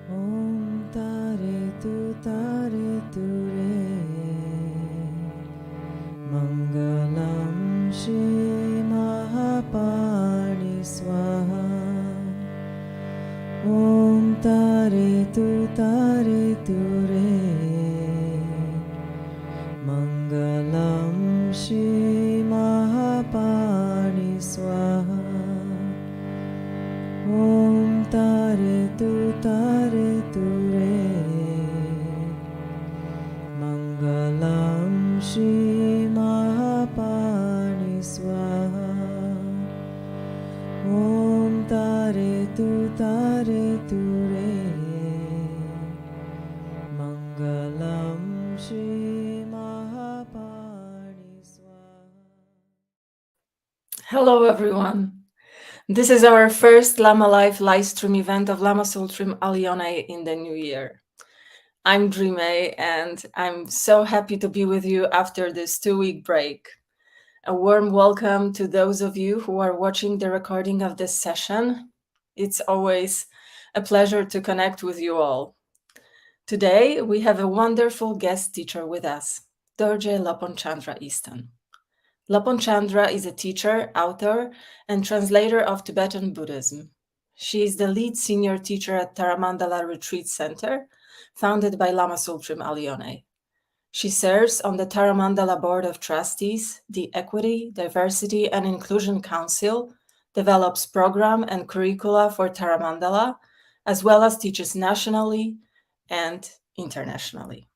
Om Tare Tu Re Mangalam Shri Mahapani Swaha Om Tare Tu Re Mangalam Shri Mahapani Swaha Om Tare Tu Re Mangalam Shri Mahapani Swaha Om Tare Tu Re Mangalam Shri Mahapani Swaha. Hello, everyone. This is our first Lama Live live stream event of Lama Sultrim Alione in the new year. I'm Drimé, and I'm so happy to be with you after this 2-week break. A warm welcome to those of you who are watching the recording of this session. It's always a pleasure to connect with you all. Today, we have a wonderful guest teacher with us, Dorje Lopön Chandra Easton. Lopön Chandra is a teacher, author, and translator of Tibetan Buddhism. She is the lead senior teacher at Taramandala Retreat Center, founded by Lama Sultrim Alione. She serves on the Taramandala Board of Trustees, the Equity, Diversity, and Inclusion Council, develops program and curricula for Taramandala, as well as teaches nationally and internationally.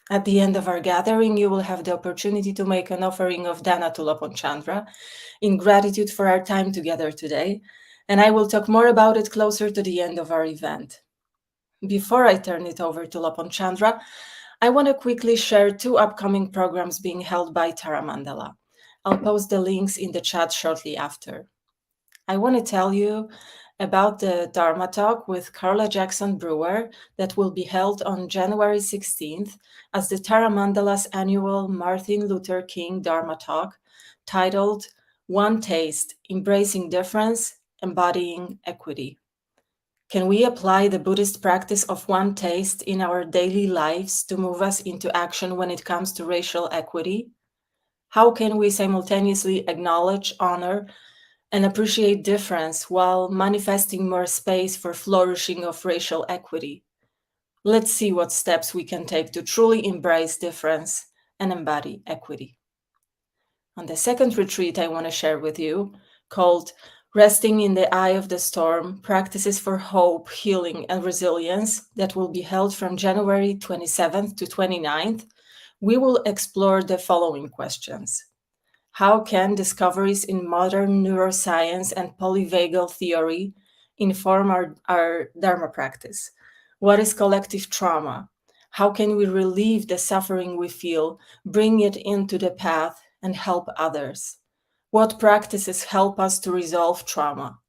At the end of our gathering, you will have the opportunity to make an offering of dana to Lopön Chandra in gratitude for our time together today, and I will talk more about it closer to the end of our event. Before I turn it over to Lopön Chandra, I want to quickly share 2 upcoming programs being held by Taramandala. I'll post the links in the chat shortly after. I want to tell you about the Dharma Talk with Carla Jackson Brewer that will be held on January 16th as the Taramandala's annual Martin Luther King Dharma Talk, titled One Taste, Embracing Difference, Embodying Equity. Can we apply the Buddhist practice of one taste in our daily lives to move us into action when it comes to racial equity? How can we simultaneously acknowledge, honor, and appreciate difference while manifesting more space for flourishing of racial equity? Let's see what steps we can take to truly embrace difference and embody equity. On the second retreat I want to share with you, called Resting in the Eye of the Storm, Practices for Hope, Healing, and Resilience, that will be held from January 27th to 29th, we will explore the following questions. How can discoveries in modern neuroscience and polyvagal theory inform our Dharma practice? What is collective trauma? How can we relieve the suffering we feel, bring it into the path, and help others? What practices help us to resolve trauma?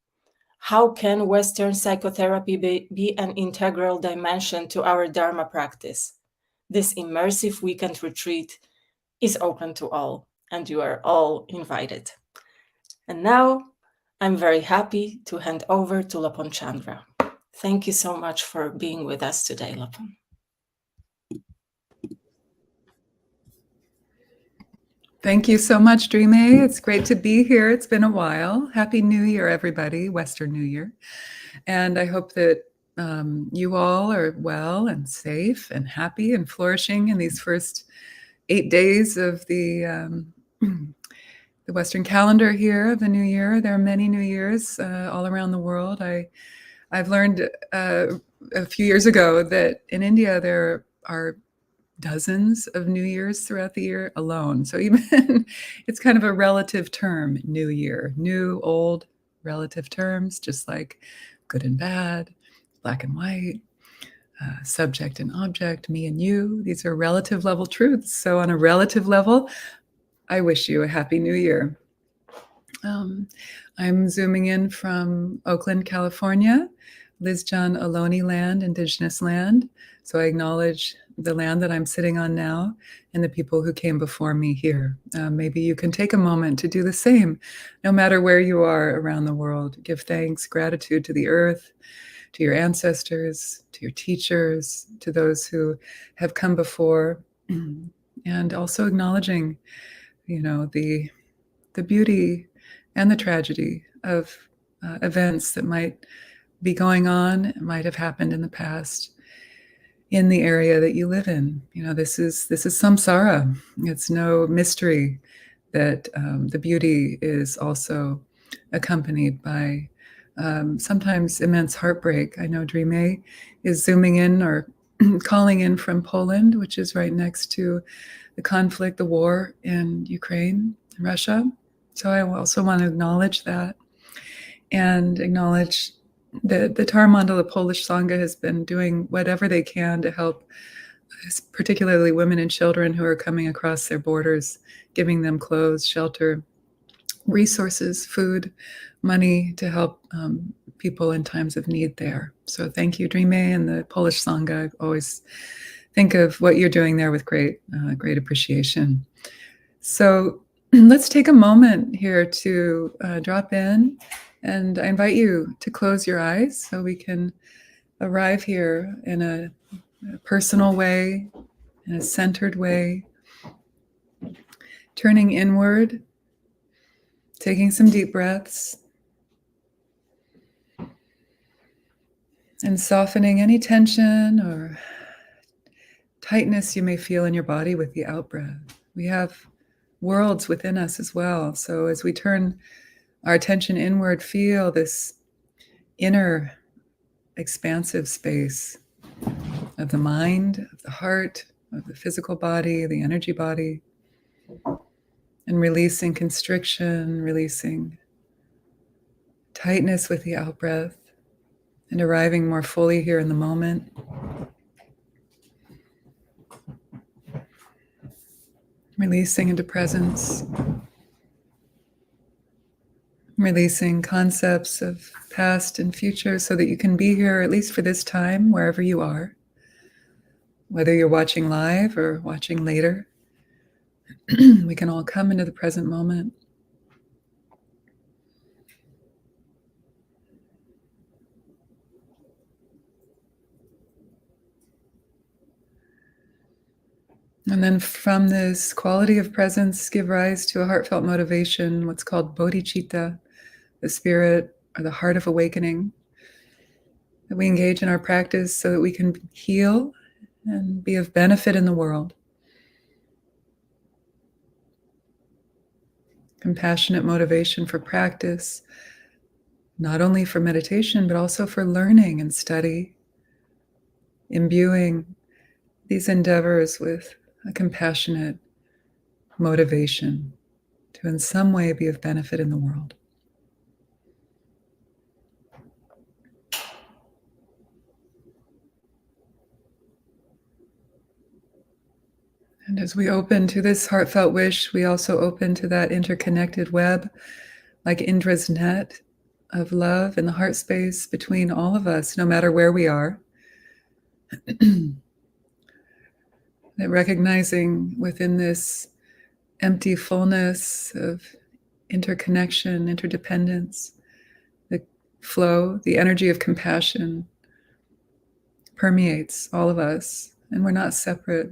How can Western psychotherapy be an integral dimension to our Dharma practice? This immersive weekend retreat is open to all, and you are all invited. And now I'm very happy to hand over to Lopön Chandra. Thank you so much for being with us today, Lopön. Thank you so much, Drimé. It's great to be here. It's been a while. Happy New Year, everybody, Western New Year. And I hope that you all are well and safe and happy and flourishing in these first 8 days of the Western calendar here of the New Year. There are many New Years all around the world. I've learned a few years ago that in India there are dozens of New Years throughout the year alone. So even it's kind of a relative term, New Year, new, old, relative terms, just like good and bad, black and white, subject and object, me and you. These are relative level truths. So on a relative level, I wish you a happy New Year. I'm zooming in from Oakland, California, Lizjan Ohlone land, indigenous land. So I acknowledge the land that I'm sitting on now and the people who came before me here. Maybe you can take a moment to do the same, no matter where you are around the world. Give thanks, gratitude to the earth, to your ancestors, to your teachers, to those who have come before, and also acknowledging, the beauty and the tragedy of events that might be going on, might have happened in the past in the area that you live in. This is samsara. It's no mystery that the beauty is also accompanied by sometimes immense heartbreak. I know Drimé is zooming in or calling in from Poland, which is right next to the conflict, the war in Ukraine and Russia. So I also want to acknowledge that and acknowledge that the Tārā Mandala Polish Sangha has been doing whatever they can to help, particularly women and children who are coming across their borders, giving them clothes, shelter, resources, food, money to help people in times of need there. So thank you, Drimé and the Polish Sangha. I always think of what you're doing there with great appreciation. So let's take a moment here to drop in, and I invite you to close your eyes so we can arrive here in a personal way, in a centered way, turning inward, taking some deep breaths, and softening any tension or tightness you may feel in your body with the out-breath. We have worlds within us as well. So as we turn our attention inward, feel this inner expansive space of the mind, of the heart, of the physical body, the energy body, and releasing constriction, releasing tightness with the out-breath, and arriving more fully here in the moment. Releasing into presence. Releasing concepts of past and future so that you can be here, at least for this time, wherever you are. Whether you're watching live or watching later, we can all come into the present moment. And then from this quality of presence, give rise to a heartfelt motivation, what's called bodhicitta, the spirit or the heart of awakening, that we engage in our practice so that we can heal and be of benefit in the world. Compassionate motivation for practice, not only for meditation, but also for learning and study, imbuing these endeavors with a compassionate motivation to in some way be of benefit in the world. And as we open to this heartfelt wish, we also open to that interconnected web, like Indra's net of love in the heart space between all of us, no matter where we are. That recognizing within this empty fullness of interconnection, interdependence, the flow, the energy of compassion permeates all of us, and we're not separate.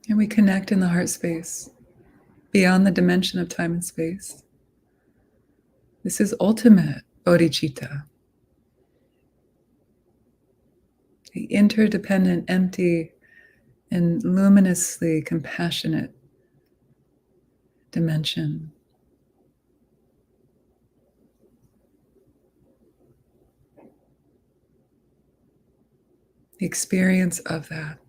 And we connect in the heart space, beyond the dimension of time and space. This is ultimate bodhicitta. The interdependent, empty, and luminously compassionate dimension. The experience of that.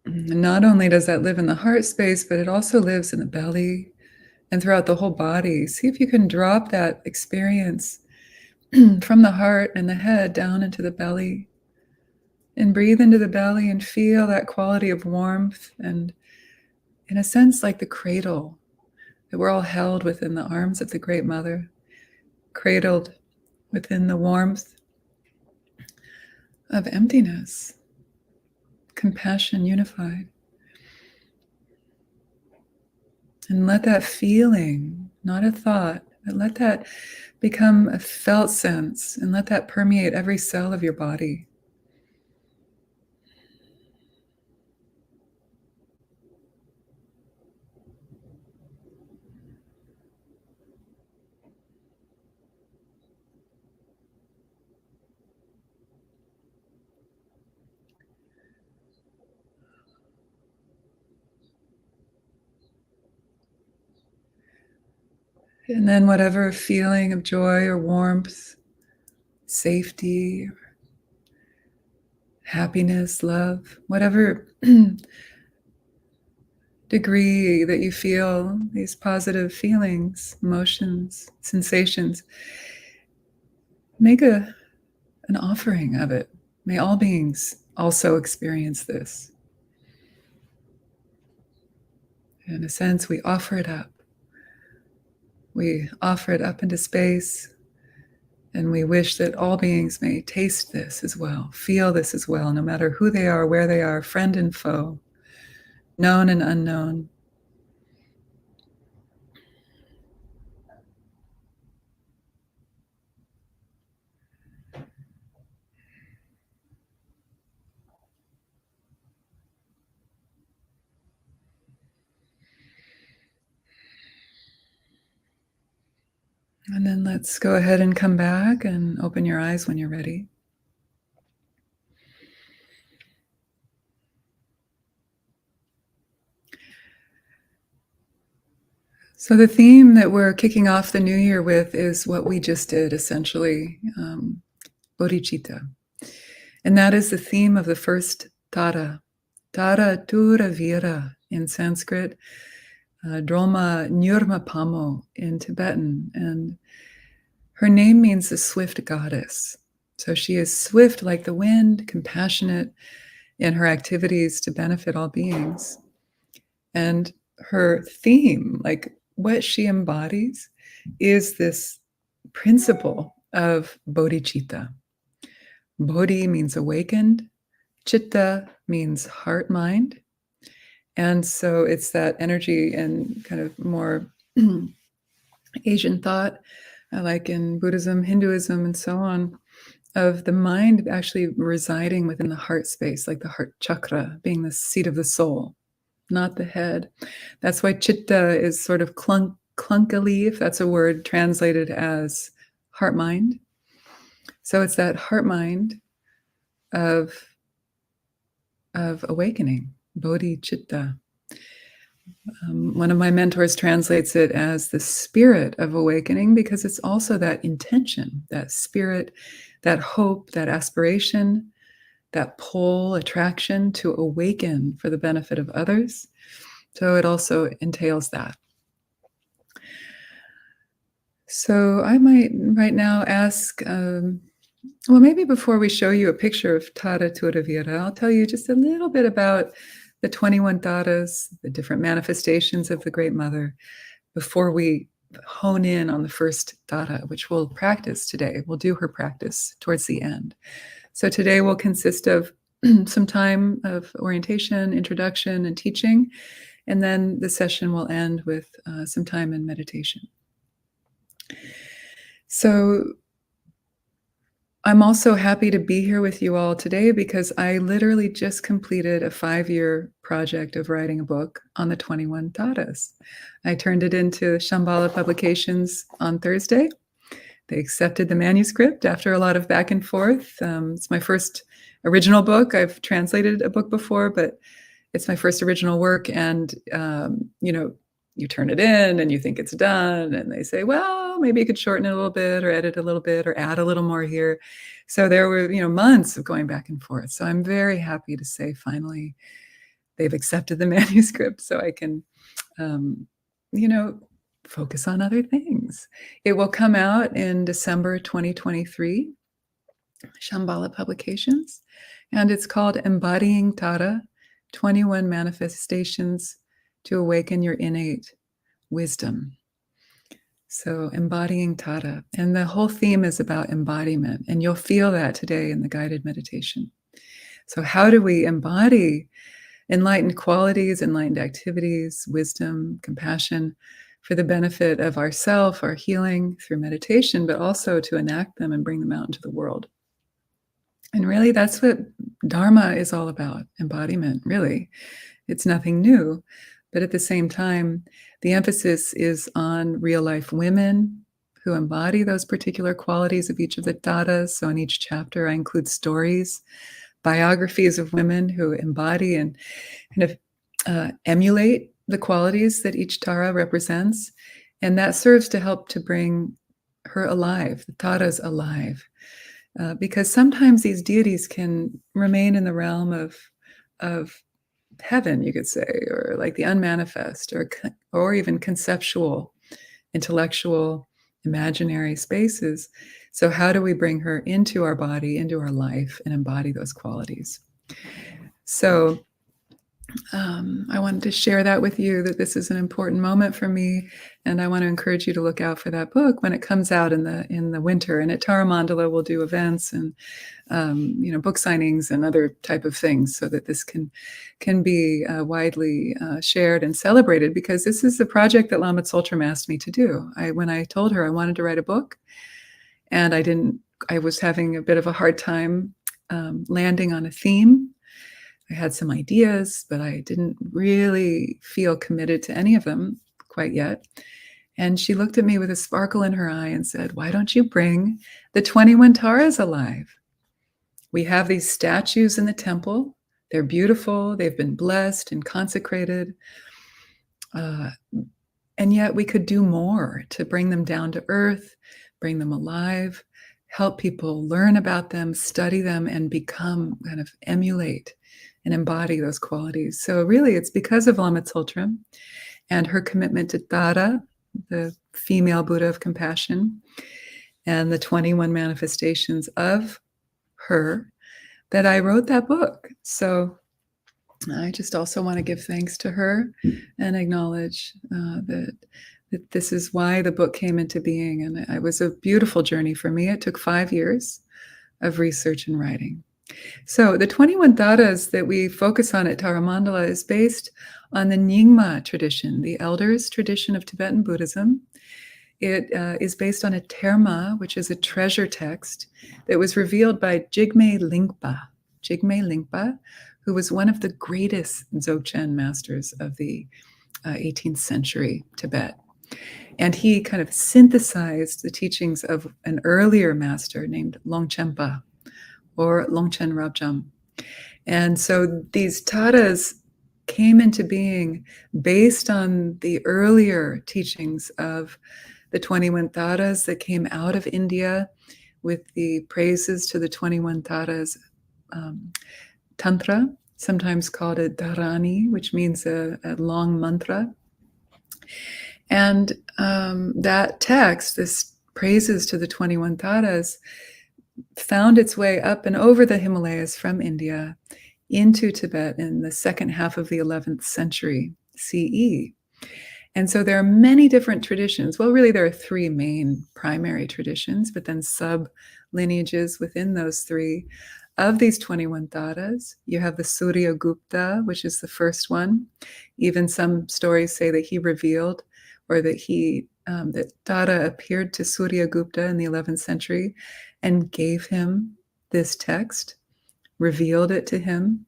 And not only does that live in the heart space, but it also lives in the belly and throughout the whole body. See if you can drop that experience from the heart and the head down into the belly. And breathe into the belly and feel that quality of warmth and in a sense like the cradle, that we're all held within the arms of the Great Mother, cradled within the warmth of emptiness, compassion unified. And let that feeling, not a thought, but let that become a felt sense and let that permeate every cell of your body. And then whatever feeling of joy or warmth, safety, happiness, love, whatever degree that you feel these positive feelings, emotions, sensations, make an offering of it. May all beings also experience this. In a sense, we offer it up. We offer it up into space, and we wish that all beings may taste this as well, feel this as well, no matter who they are, where they are, friend and foe, known and unknown. And then let's go ahead and come back and open your eyes when you're ready. So the theme that we're kicking off the new year with is what we just did, essentially, bodhicitta. And that is the theme of the first Tārā. Tārā Tura Vira in Sanskrit, Drölma Nyurma Pamo in Tibetan. And her name means the swift goddess. So she is swift like the wind, compassionate in her activities to benefit all beings. And her theme, like what she embodies, is this principle of bodhicitta. Bodhi means awakened. Chitta means heart, mind. And so it's that energy and kind of more Asian thought, like in Buddhism, Hinduism, and so on, of the mind actually residing within the heart space, like the heart chakra being the seat of the soul, not the head. That's why chitta is sort of clunkily, if that's a word, translated as heart mind. So it's that heart mind of awakening, bodhicitta. One of my mentors translates it as the spirit of awakening because it's also that intention, that spirit, that hope, that aspiration, that pull, attraction to awaken for the benefit of others. So it also entails that. So I might right now ask, well, maybe before we show you a picture of Tārā Tura Vira, I'll tell you just a little bit about the 21 Tārās, the different manifestations of the Great Mother, before we hone in on the first Tārā, which we'll practice today. We'll do her practice towards the end. So today will consist of some time of orientation, introduction, and teaching, and then the session will end with some time in meditation. So I'm also happy to be here with you all today because I literally just completed a 5-year project of writing a book on the 21 Tārās. I turned it into Shambhala Publications on Thursday. They accepted the manuscript after a lot of back and forth. It's my first original book. I've translated a book before, but it's my first original work. And, you turn it in and you think it's done. And they say, well, maybe you could shorten it a little bit or edit a little bit or add a little more here. So there were, months of going back and forth. So I'm very happy to say finally they've accepted the manuscript so I can, focus on other things. It will come out in December 2023, Shambhala Publications, and it's called Embodying Tārā, 21 Manifestations to awaken your innate wisdom. So embodying Tārā. And the whole theme is about embodiment. And you'll feel that today in the guided meditation. So how do we embody enlightened qualities, enlightened activities, wisdom, compassion for the benefit of ourself, our healing through meditation, but also to enact them and bring them out into the world? And really, that's what Dharma is all about, embodiment, really. It's nothing new. But at the same time, the emphasis is on real-life women who embody those particular qualities of each of the Tārās. So in each chapter, I include stories, biographies of women who embody and kind of emulate the qualities that each Tārā represents. And that serves to help to bring her alive, the Tārās alive. Because sometimes these deities can remain in the realm of heaven, you could say, or like the unmanifest, or even conceptual, intellectual, imaginary spaces. So how do we bring her into our body, into our life, and embody those qualities? So I wanted to share that with you, that this is an important moment for me, and I want to encourage you to look out for that book when it comes out in the winter. And at Tara Mandala, we'll do events and book signings and other type of things, so that this can be widely shared and celebrated. Because this is the project that Lama Tsultrim asked me to do. When I told her I wanted to write a book, and I was having a bit of a hard time landing on a theme. I had some ideas, but I didn't really feel committed to any of them quite yet. And she looked at me with a sparkle in her eye and said, "Why don't you bring the 21 Tārās alive? We have these statues in the temple. They're beautiful. They've been blessed and consecrated. And yet we could do more to bring them down to earth, bring them alive, help people learn about them, study them, and become, kind of emulate and embody those qualities." So really, it's because of Lama Tsultrim and her commitment to Tārā, the female Buddha of compassion, and the 21 manifestations of her, that I wrote that book. So I just also want to give thanks to her and acknowledge that this is why the book came into being. And it was a beautiful journey for me. It took 5 years of research and writing. So the 21 Tārās that we focus on at Tara Mandala is based on the Nyingma tradition, the elders' tradition of Tibetan Buddhism. It is based on a terma, which is a treasure text that was revealed by Jigme Lingpa, who was one of the greatest Dzogchen masters of the 18th century Tibet. And he kind of synthesized the teachings of an earlier master named Longchenpa, or Longchen Rabjam. And so these Tārās came into being based on the earlier teachings of the 21 Tārās that came out of India, with the praises to the 21 Tārās Tantra, sometimes called a Dharani, which means a long mantra. And that text, this praises to the 21 Tārās, found its way up and over the Himalayas from India into Tibet in the second half of the 11th century CE. And so there are many different traditions. Well, really, there are 3 main primary traditions, but then sub-lineages within those 3 of these 21 Tārās. You have the Surya Gupta, which is the first one. Even some stories say that he revealed, or that that Tārā appeared to Surya Gupta in the 11th century and gave him this text, revealed it to him.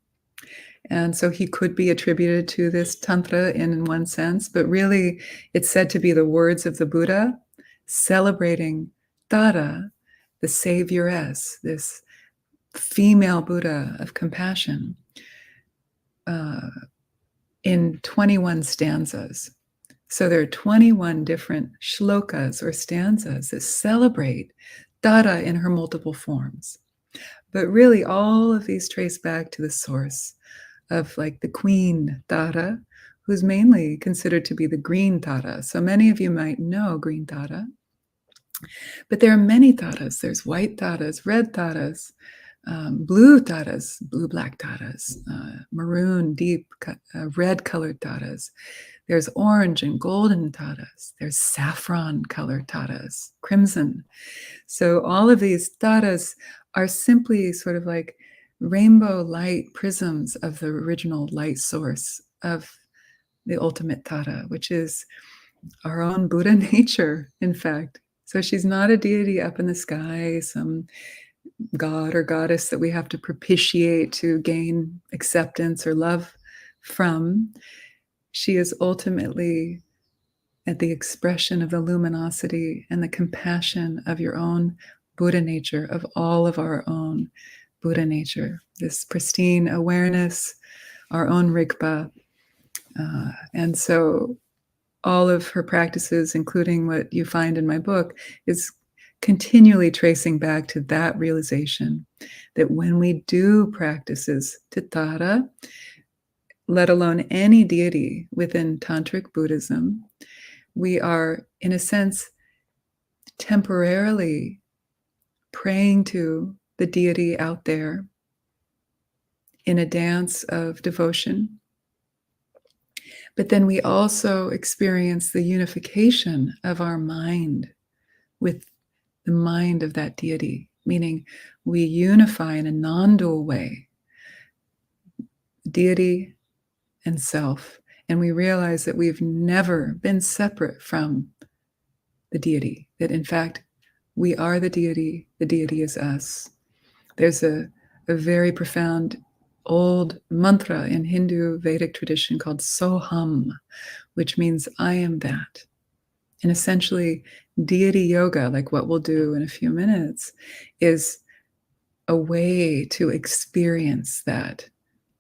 And so he could be attributed to this Tantra in one sense, but really it's said to be the words of the Buddha celebrating Tārā, the savioress, this female Buddha of compassion, in 21 stanzas. So there are 21 different shlokas or stanzas that celebrate Tārā in her multiple forms. But really all of these trace back to the source of, like, the Queen Tārā, who's mainly considered to be the green Tārā. So many of you might know green Tārā, but there are many Tārās. There's white Tārās, red Tārās, blue Tārās, blue-black Tārās, maroon, deep, red-colored Tārās. There's orange and golden Tārās. There's saffron-colored Tārās, crimson. So all of these Tārās are simply sort of like rainbow light prisms of the original light source of the ultimate Tārā, which is our own Buddha nature, in fact. So she's not a deity up in the sky, some god or goddess that we have to propitiate to gain acceptance or love from. She is ultimately at the expression of the luminosity and the compassion of your own Buddha nature, of all of our own Buddha nature, this pristine awareness, our own Rigpa. And so all of her practices, including what you find in my book, is continually tracing back to that realization that when we do practices to Tārā, let alone any deity within Tantric Buddhism, we are, in a sense, temporarily praying to the deity out there in a dance of devotion. But then we also experience the unification of our mind with the mind of that deity, meaning we unify in a non-dual way, deity and self, and we realize that we've never been separate from the deity, that in fact, we are the deity is us. There's a very profound old mantra in Hindu Vedic tradition called Soham, which means I am that. And essentially, deity yoga, like what we'll do in a few minutes, is a way to experience that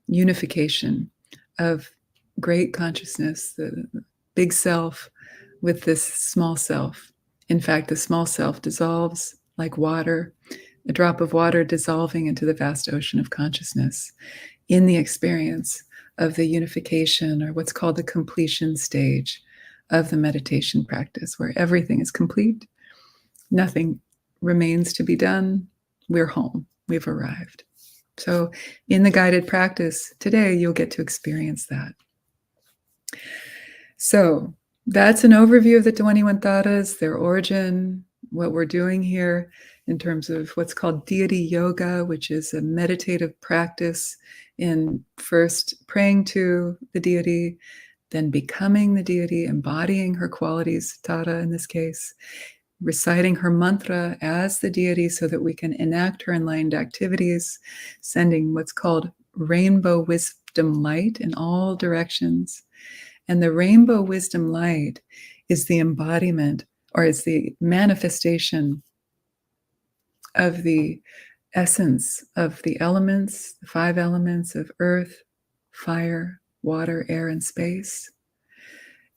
unification of great consciousness, the big self with this small self. In fact, the small self dissolves like water, a drop of water dissolving into the vast ocean of consciousness in the experience of the unification, or what's called the completion stage of the meditation practice, where everything is complete, nothing remains to be done, we're home, we've arrived. So in the guided practice today, you'll get to experience that. So that's an overview of the 21 Tārās, their origin, what we're doing here in terms of what's called deity yoga, which is a meditative practice in first praying to the deity, then becoming the deity, embodying her qualities, Tārā in this case, reciting her mantra as the deity so that we can enact her enlightened activities, sending what's called rainbow wisdom light in all directions. And the rainbow wisdom light is the embodiment, or is the manifestation of the essence of the elements, the 5 elements of earth, fire, water, air, and space,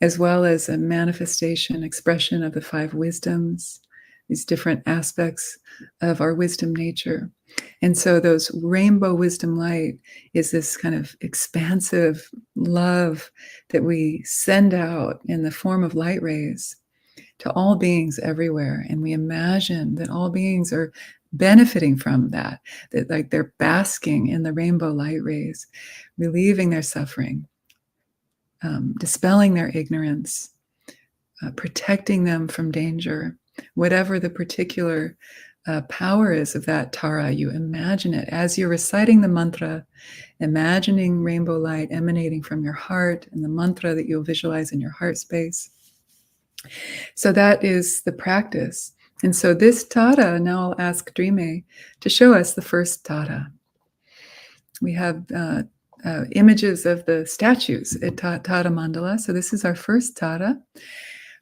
as well as a manifestation, expression of the 5 wisdoms, these different aspects of our wisdom nature. And so those rainbow wisdom light is this kind of expansive love that we send out in the form of light rays to all beings everywhere. And we imagine that all beings are benefiting from that like they're basking in the rainbow light rays, relieving their suffering, dispelling their ignorance, protecting them from danger, whatever the particular power is of that Tārā. You imagine it as you're reciting the mantra, imagining rainbow light emanating from your heart and the mantra that you'll visualize in your heart space. So that is the practice. And so this Tārā, now I'll ask Drimé to show us the first Tārā. We have images of the statues at Tārā Mandala. So this is our first Tārā.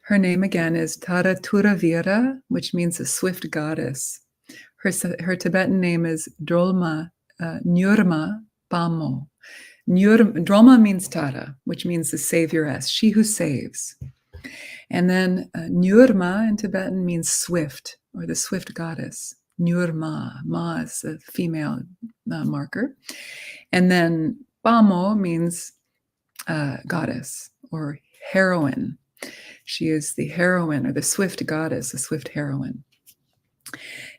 Her name again is Tārā Turavira, which means a swift goddess. Her Tibetan name is Drölma Nyurma Pamo. Drölma means Tārā, which means the savioress, she who saves. And then Nyurma in Tibetan means swift, or the swift goddess. Nyurma, ma is a female marker. And then Pamo means goddess or heroine. She is the heroine, or the swift goddess, the swift heroine.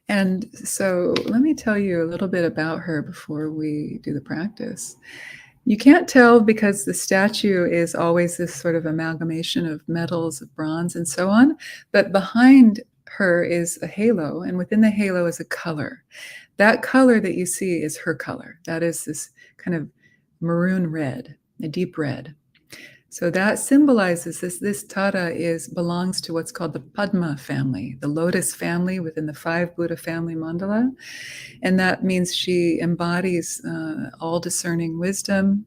And so let me tell you a little bit about her before we do the practice. You can't tell because the statue is always this sort of amalgamation of metals, of bronze, and so on. But behind her is a halo, and within the halo is a color. That color that you see is her color. That is this kind of maroon red, a deep red. So that symbolizes this Tārā belongs to what's called the Padma family, the lotus family within the 5 Buddha family mandala. And that means she embodies all discerning wisdom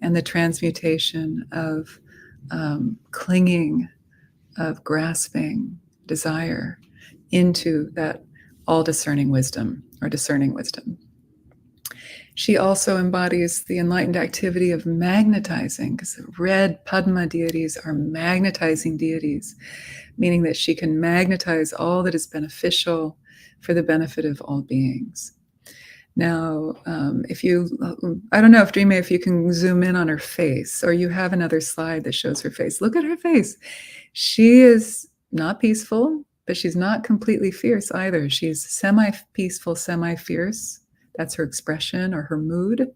and the transmutation of clinging, of grasping, desire into that all discerning wisdom or discerning wisdom. She also embodies the enlightened activity of magnetizing, because the red Padma deities are magnetizing deities, meaning that she can magnetize all that is beneficial for the benefit of all beings. Now, I don't know if Drimé, if you can zoom in on her face, or you have another slide that shows her face. Look at her face. She is not peaceful, but she's not completely fierce either. She's semi-peaceful, semi-fierce. That's her expression or her mood.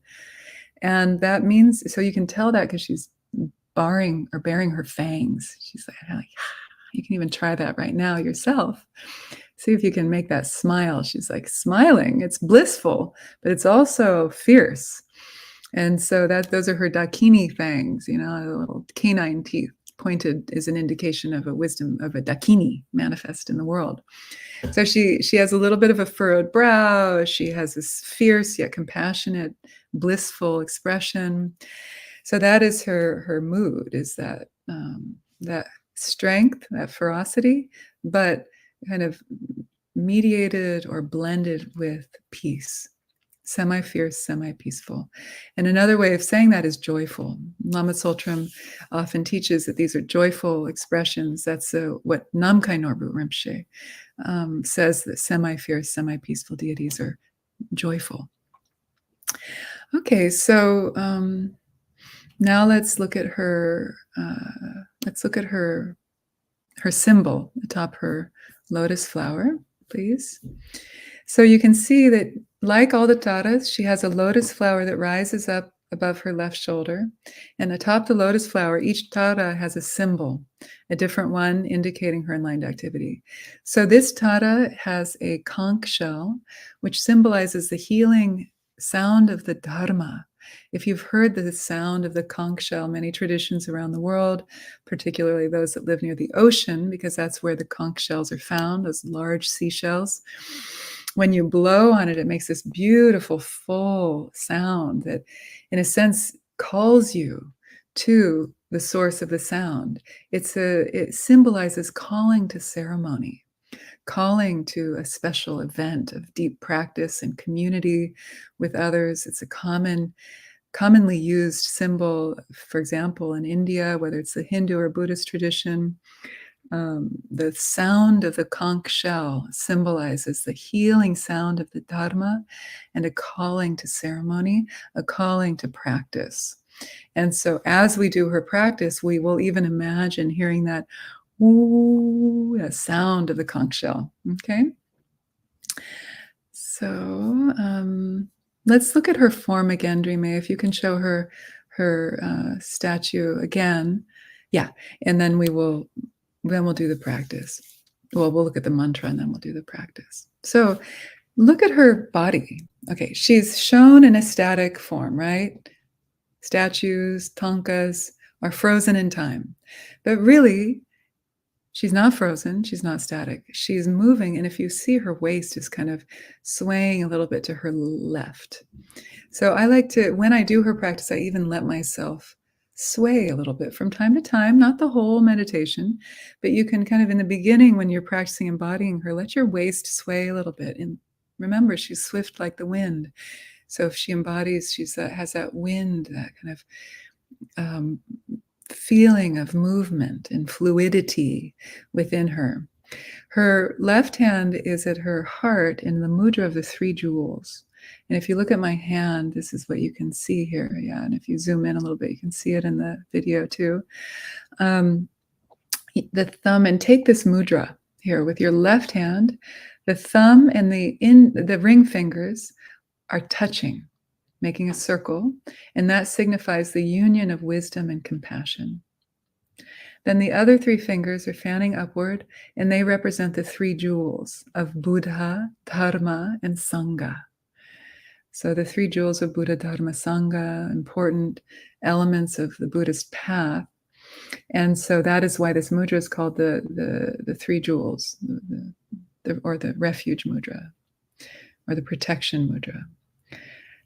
And that means, so you can tell that because she's baring her fangs. She's like, you can even try that right now yourself. See if you can make that smile. She's like smiling. It's blissful, but it's also fierce. And so those are her dakini fangs, the little canine teeth pointed is an indication of a wisdom of a dakini manifest in the world. So she has a little bit of a furrowed brow. She has this fierce yet compassionate, blissful expression. So that is her mood, is that strength, that ferocity, but kind of mediated or blended with peace. Semi-fierce, semi-peaceful. And another way of saying that is joyful. Lama Tsultrim often teaches that these are joyful expressions. That's what Namkhai Norbu Rinpoche says, that semi-fierce, semi-peaceful deities are joyful. Okay, so now let's look at her. Her symbol atop her lotus flower, please. So you can see that, like all the Tārās, she has a lotus flower that rises up above her left shoulder. And atop the lotus flower, each Tārā has a symbol, a different one indicating her enlightened activity. So this Tārā has a conch shell, which symbolizes the healing sound of the Dharma. If you've heard the sound of the conch shell, many traditions around the world, particularly those that live near the ocean, because that's where the conch shells are found, those large seashells. When you blow on it, it makes this beautiful, full sound that, in a sense, calls you to the source of the sound. It symbolizes calling to ceremony, calling to a special event of deep practice and community with others. It's a commonly used symbol, for example, in India, whether it's the Hindu or Buddhist tradition. The sound of the conch shell symbolizes the healing sound of the Dharma and a calling to ceremony, a calling to practice. And so as we do her practice, we will even imagine hearing that ooh, that sound of the conch shell. Okay. So let's look at her form again, Drimé. If you can show her statue again. Yeah. And then we'll do the practice. Well, we'll look at the mantra and then we'll do the practice. So look at her body. Okay, she's shown in a static form, right? Statues, tankas are frozen in time. But really, she's not frozen. She's not static. She's moving. And if you see, her waist is kind of swaying a little bit to her left. So I like to, when I do her practice, I even let myself sway a little bit from time to time, not the whole meditation, but you can kind of, in the beginning, when you're practicing embodying her, let your waist sway a little bit. And remember, she's swift like the wind. So if she embodies, she has that wind, that kind of feeling of movement and fluidity within her. Her left hand is at her heart in the mudra of the 3 jewels. And if you look at my hand, this is what you can see here. Yeah, and if you zoom in a little bit, you can see it in the video too. The thumb, and take this mudra here with your left hand, the thumb and the ring fingers are touching, making a circle, and that signifies the union of wisdom and compassion. Then the other three fingers are fanning upward, and they represent the three jewels of Buddha, Dharma, and Sangha. So the three jewels of Buddha, Dharma, Sangha, important elements of the Buddhist path. And so that is why this mudra is called the three jewels, or the refuge mudra, or the protection mudra.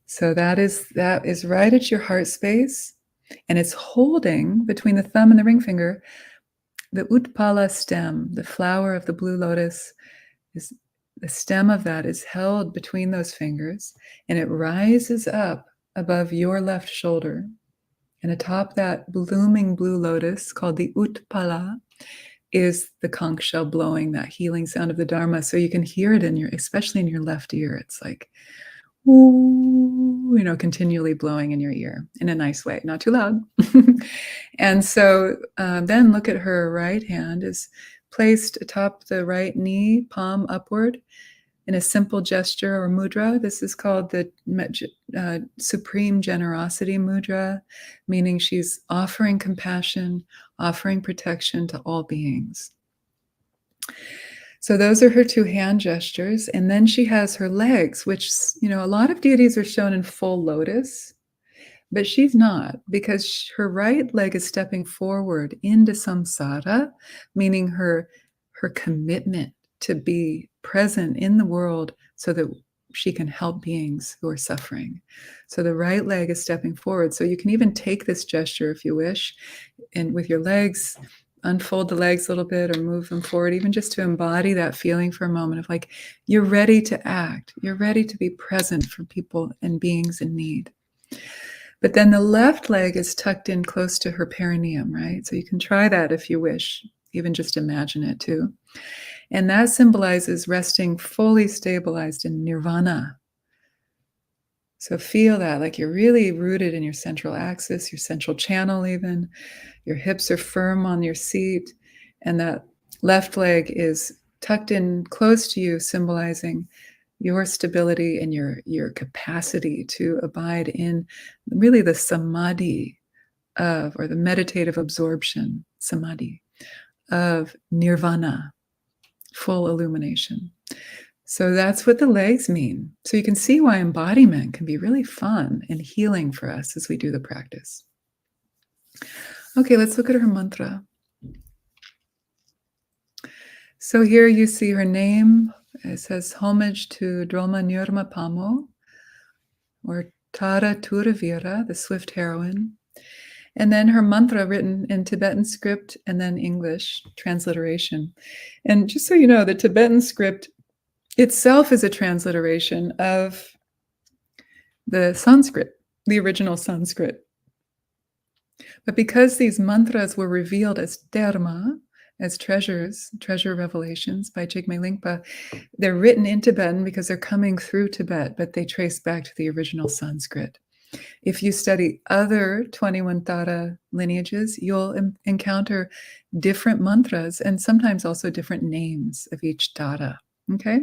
So that is right at your heart space, and it's holding between the thumb and the ring finger the Utpala stem, the flower of the blue lotus. Is the stem of that is held between those fingers, and it rises up above your left shoulder. And atop that blooming blue lotus, called the Utpala, is the conch shell blowing that healing sound of the Dharma. So you can hear it especially in your left ear. It's like, ooh, continually blowing in your ear in a nice way, not too loud. And so then look at her right hand is placed atop the right knee, palm upward, in a simple gesture or mudra. This is called the Supreme Generosity Mudra, meaning she's offering compassion, offering protection to all beings. So those are her two hand gestures. And then she has her legs, which, a lot of deities are shown in full lotus, but she's not, because her right leg is stepping forward into samsara, meaning her commitment to be present in the world so that she can help beings who are suffering. So the right leg is stepping forward. So you can even take this gesture if you wish, and with your legs, unfold the legs a little bit or move them forward, even just to embody that feeling for a moment of like, you're ready to act. You're ready to be present for people and beings in need. But then the left leg is tucked in close to her perineum, right? So you can try that if you wish, even just imagine it too. And that symbolizes resting fully stabilized in nirvana. So feel that, like you're really rooted in your central axis, your central channel even. Your hips are firm on your seat, and that left leg is tucked in close to you, symbolizing your stability and your capacity to abide in really the samadhi of, or the meditative absorption, samadhi, of nirvana, full illumination. So that's what the legs mean. So you can see why embodiment can be really fun and healing for us as we do the practice. Okay, let's look at her mantra. So here you see her name. It says homage to Drölma Nyurma Pamo, or Tārā Turavira, the swift heroine. And then her mantra written in Tibetan script and then English transliteration. And just so you know, the Tibetan script itself is a transliteration of the Sanskrit, the original Sanskrit. But because these mantras were revealed as dharma, as treasure revelations by Jigme Lingpa, they're written in Tibetan because they're coming through Tibet, but they trace back to the original Sanskrit. If you study other 21 Tārā lineages, you'll encounter different mantras and sometimes also different names of each Tārā. Okay,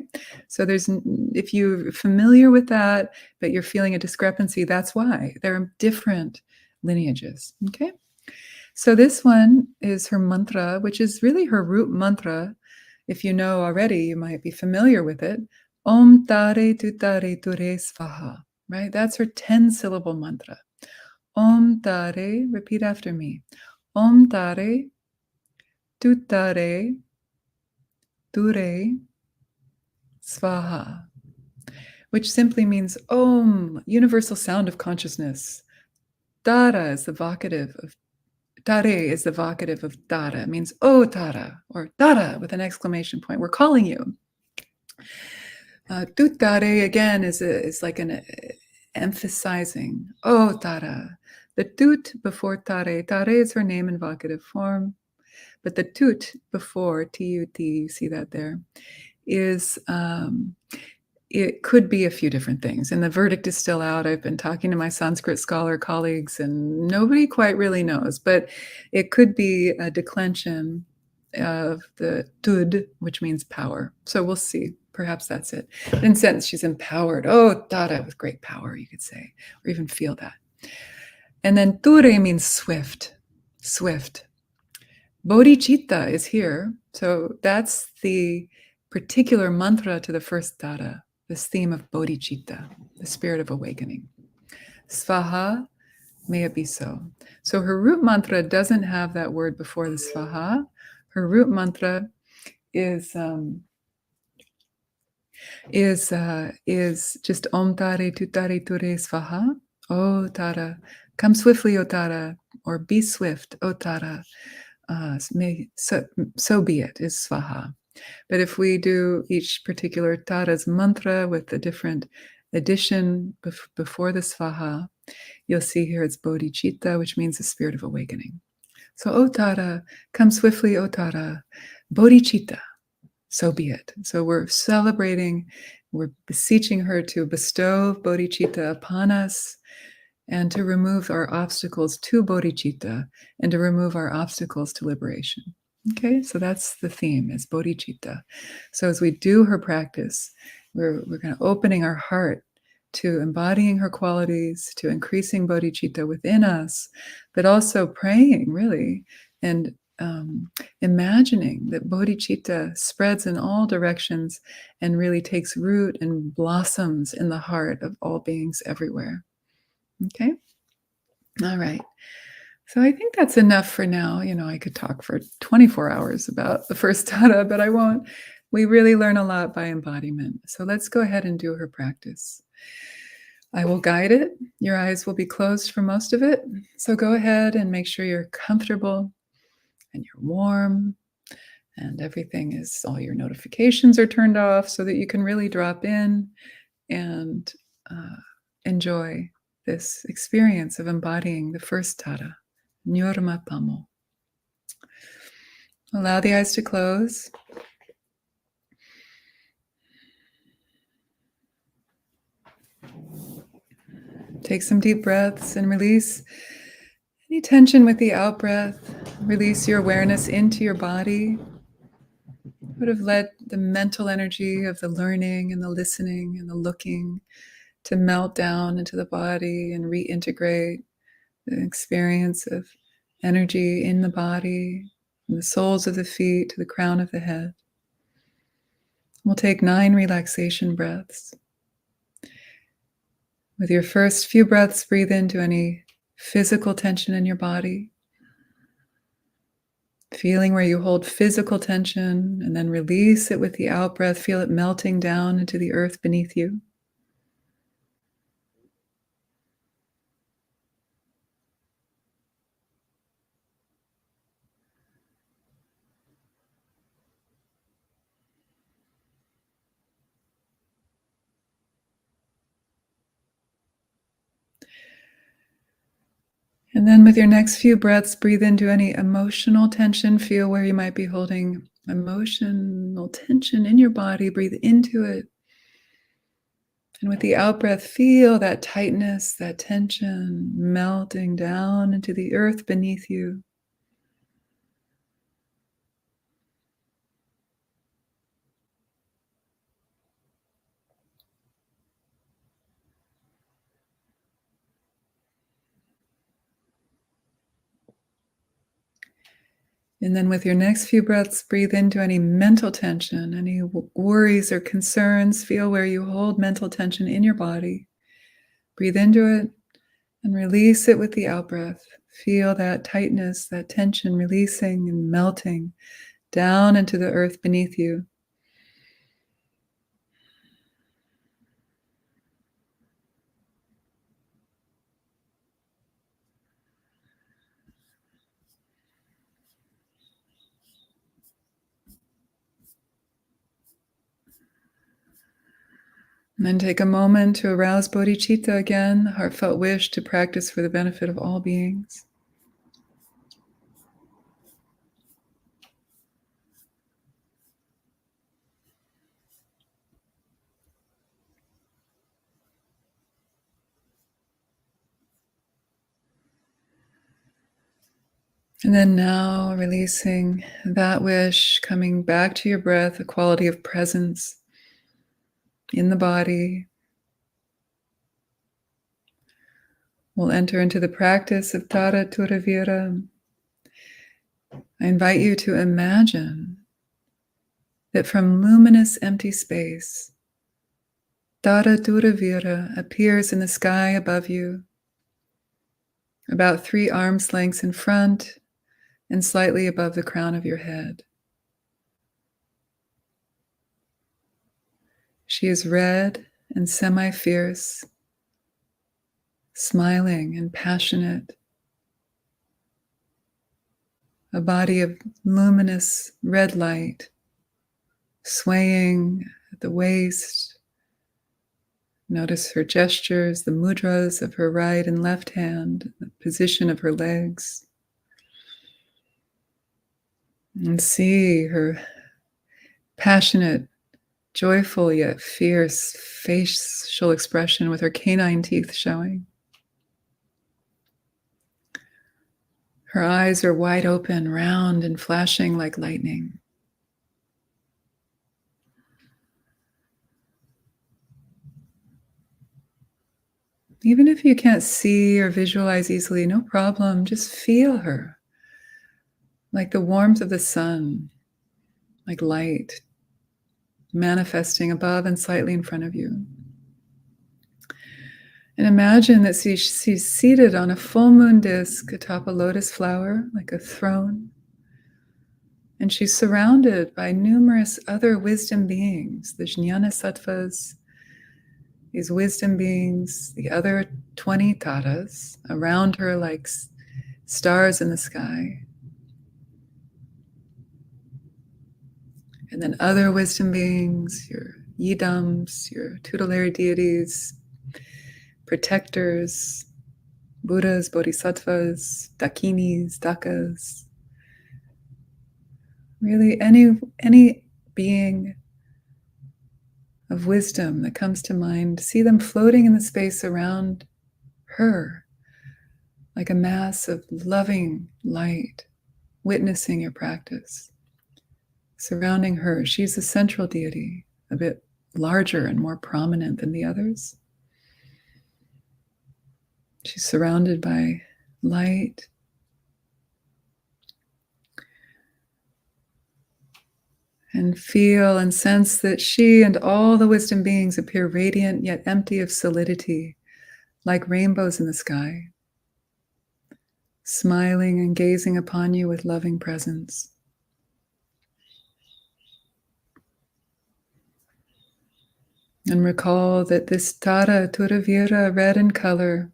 so if you're familiar with that, but you're feeling a discrepancy, that's why there are different lineages. Okay, so this one is her mantra, which is really her root mantra. If you know already, you might be familiar with it. Om Tare Tutare Ture Svaha, right? That's her 10-syllable mantra. Om Tare, repeat after me. Om Tare Tutare Ture Svaha, which simply means Om, universal sound of consciousness. Tārā is the vocative of Tare is the vocative of Tārā. It means oh Tārā, or Tārā with an exclamation point. We're calling you. Tutare again is like an emphasizing. Oh Tārā. The tut before Tare. Tare is her name in vocative form, but the tut before T-U-T, you see that there, is it could be a few different things. And the verdict is still out. I've been talking to my Sanskrit scholar colleagues and nobody quite really knows, but it could be a declension of the tud, which means power. So we'll see. Perhaps that's it. But in a sense, she's empowered. Oh, Tārā with great power, you could say, or even feel that. And then ture means swift, swift. Bodhicitta is here. So that's the particular mantra to the first Tārā, this theme of bodhicitta, the spirit of awakening. Svaha, may it be so. So her root mantra doesn't have that word before the svaha. Her root mantra is just Om Tare Tutare Ture Svaha. O Tārā, come swiftly, O Tārā, or be swift, O Tārā. So be it, is Svaha. But if we do each particular Tāra's mantra with a different addition before the Svaha, you'll see here it's bodhicitta, which means the spirit of awakening. So, O Tārā, come swiftly, O Tārā, bodhicitta, so be it. So we're celebrating, we're beseeching her to bestow bodhicitta upon us and to remove our obstacles to bodhicitta and to remove our obstacles to liberation. Okay, so that's the theme, is bodhicitta. So as we do her practice, we're kind of opening our heart to embodying her qualities, to increasing bodhicitta within us, but also praying, really, and imagining that bodhicitta spreads in all directions and really takes root and blossoms in the heart of all beings everywhere. Okay? All right. So I think that's enough for now. You know, I could talk for 24 hours about the first Tārā, but I won't. We really learn a lot by embodiment. So let's go ahead and do her practice. I will guide it. Your eyes will be closed for most of it. So go ahead and make sure you're comfortable and you're warm and everything is, all your notifications are turned off so that you can really drop in and enjoy this experience of embodying the first Tārā, Nyurma Pamo. Allow the eyes to close. Take some deep breaths and release any tension with the out breath. Release your awareness into your body. Would have let the mental energy of the learning and the listening and the looking to melt down into the body and reintegrate the experience of energy in the body, from the soles of the feet to the crown of the head. We'll take 9 relaxation breaths. With your first few breaths, breathe into any physical tension in your body. Feeling where you hold physical tension and then release it with the out breath. Feel it melting down into the earth beneath you. And then with your next few breaths, breathe into any emotional tension. Feel where you might be holding emotional tension in your body. Breathe into it. And with the out breath, feel that tightness, that tension melting down into the earth beneath you. And then with your next few breaths, breathe into any mental tension, any worries or concerns. Feel where you hold mental tension in your body. Breathe into it and release it with the out breath. Feel that tightness, that tension releasing and melting down into the earth beneath you. And then take a moment to arouse bodhicitta again, the heartfelt wish to practice for the benefit of all beings. And then now releasing that wish, coming back to your breath, a quality of presence in the body. We'll enter into the practice of Tārā Tura Vira. I invite you to imagine that from luminous empty space, Tārā Tura Vira appears in the sky above you, about 3 arms lengths in front and slightly above the crown of your head. She is red and semi-fierce, smiling and passionate, a body of luminous red light, swaying at the waist. Notice her gestures, the mudras of her right and left hand, the position of her legs. And see her passionate, joyful yet fierce facial expression with her canine teeth showing. Her eyes are wide open, round and flashing like lightning. Even if you can't see or visualize easily, no problem, just feel her. Like the warmth of the sun, like light, manifesting above and slightly in front of you. And imagine that she's seated on a full moon disk atop a lotus flower, like a throne. And she's surrounded by numerous other wisdom beings, the Jnana Sattvas, these wisdom beings, the other 20 Tārās around her like stars in the sky. And then other wisdom beings, your yidams, your tutelary deities, protectors, Buddhas, Bodhisattvas, Dakinis, Dakas. Really any being of wisdom that comes to mind, see them floating in the space around her, like a mass of loving light, witnessing your practice. Surrounding her, she's the central deity, a bit larger and more prominent than the others. She's surrounded by light. And feel and sense that she and all the wisdom beings appear radiant yet empty of solidity, like rainbows in the sky, smiling and gazing upon you with loving presence. And recall that this Tārā Tura Vira, red in color,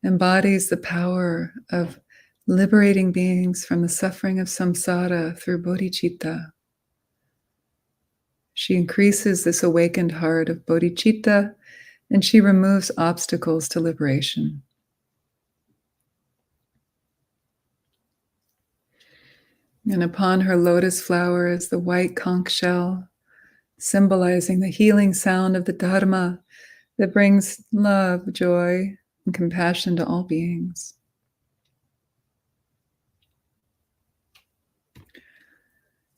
embodies the power of liberating beings from the suffering of samsara through bodhicitta. She increases this awakened heart of bodhicitta, and she removes obstacles to liberation. And upon her lotus flower is the white conch shell, symbolizing the healing sound of the Dharma that brings love, joy, and compassion to all beings.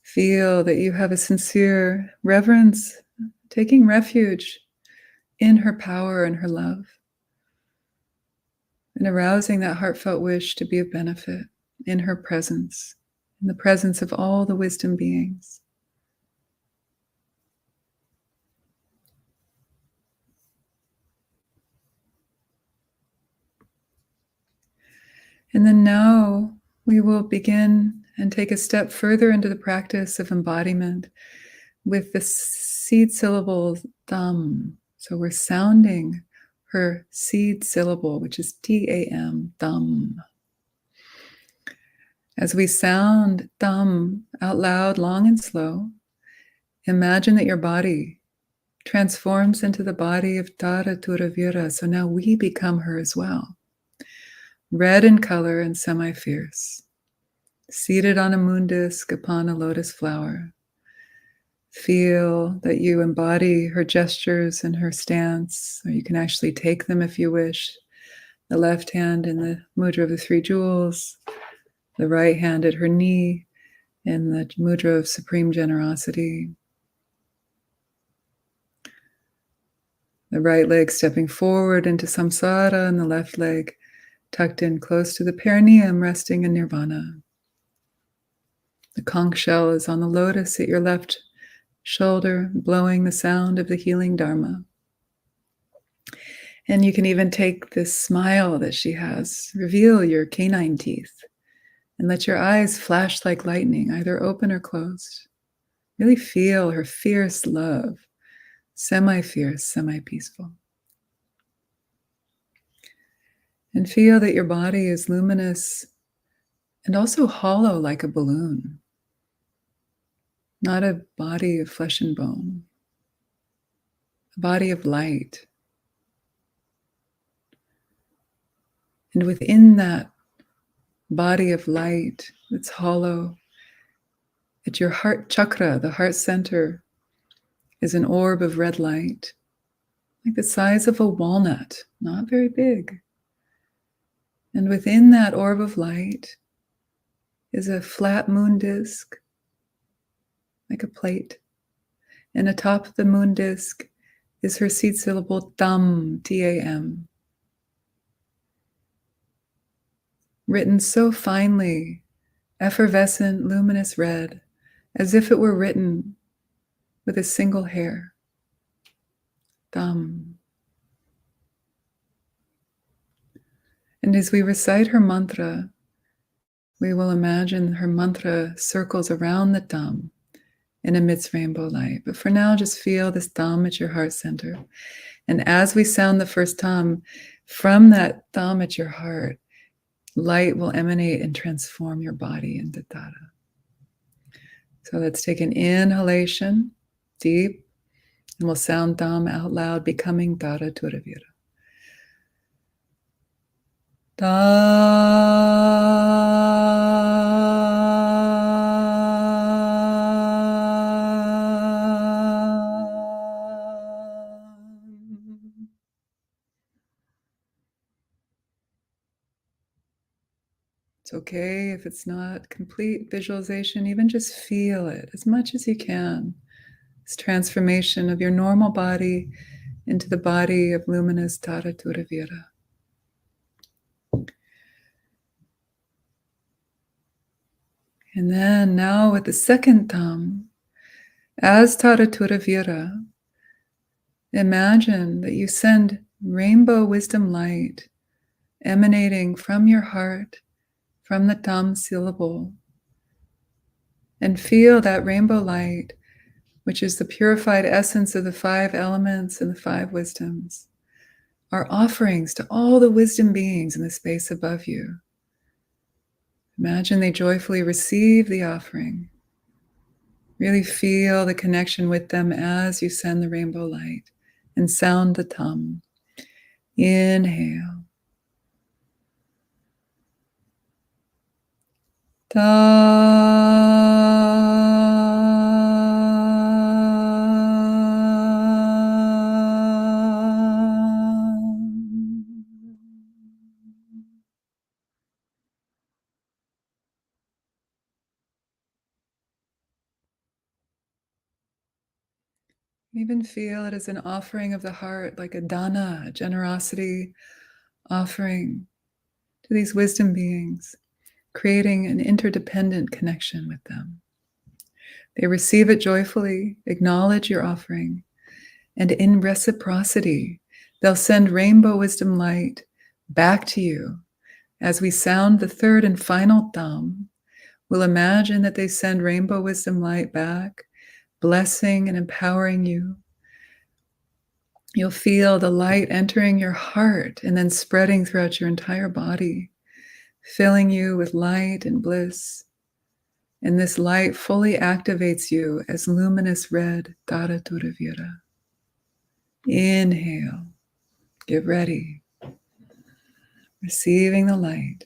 Feel that you have a sincere reverence, taking refuge in her power and her love, and arousing that heartfelt wish to be of benefit in her presence, in the presence of all the wisdom beings. And then now we will begin and take a step further into the practice of embodiment with the seed syllable dham. So we're sounding her seed syllable, which is D-A-M, dham. As we sound dham out loud, long and slow, imagine that your body transforms into the body of Tārā Tura Vira. So now we become her as well. Red in color and semi-fierce, seated on a moon disk upon a lotus flower. Feel that you embody her gestures and her stance, or you can actually take them if you wish. The left hand in the mudra of the 3 jewels, The right hand at her knee in the mudra of supreme generosity. The right leg stepping forward into samsara and the left leg tucked in close to the perineum, resting in nirvana. The conch shell is on the lotus at your left shoulder, blowing the sound of the healing dharma. And you can even take this smile that she has, reveal your canine teeth, and let your eyes flash like lightning, either open or closed. Really feel her fierce love, semi-fierce, semi-peaceful. And feel that your body is luminous and also hollow like a balloon, not a body of flesh and bone, a body of light. And within that body of light that's hollow, at your heart chakra, the heart center, is an orb of red light, like the size of a walnut, not very big. And within that orb of light is a flat moon disk, like a plate. And atop the moon disk is her seed syllable Tam, T-A-M. Written so finely, effervescent, luminous red, as if it were written with a single hair. Tam. And as we recite her mantra, we will imagine her mantra circles around the Tam and emits rainbow light. But for now, just feel this Tam at your heart center. And as we sound the first Tam, from that Tam at your heart, light will emanate and transform your body into Tārā. So let's take an inhalation, deep, and we'll sound Tam out loud, becoming Tārā Turavira. It's okay if it's not complete visualization, even just feel it as much as you can. This transformation of your normal body into the body of luminous Tārā Turavira. And then now with the second Tam, as Tārā Turavira, imagine that you send rainbow wisdom light emanating from your heart, from the Tam syllable, and feel that rainbow light, which is the purified essence of the 5 elements and the 5 wisdoms, are offerings to all the wisdom beings in the space above you. Imagine they joyfully receive the offering. Really feel the connection with them as you send the rainbow light and sound the Tam. Inhale. Even feel it as an offering of the heart, like a dana, a generosity offering to these wisdom beings, creating an interdependent connection with them. They receive it joyfully, acknowledge your offering, and in reciprocity, they'll send rainbow wisdom light back to you. As we sound the third and final Tam, we'll imagine that they send rainbow wisdom light back, blessing and empowering you. You'll feel the light entering your heart and then spreading throughout your entire body, filling you with light and bliss. And this light fully activates you as luminous red Tārā Turavira. Inhale. Get ready. Receiving the light.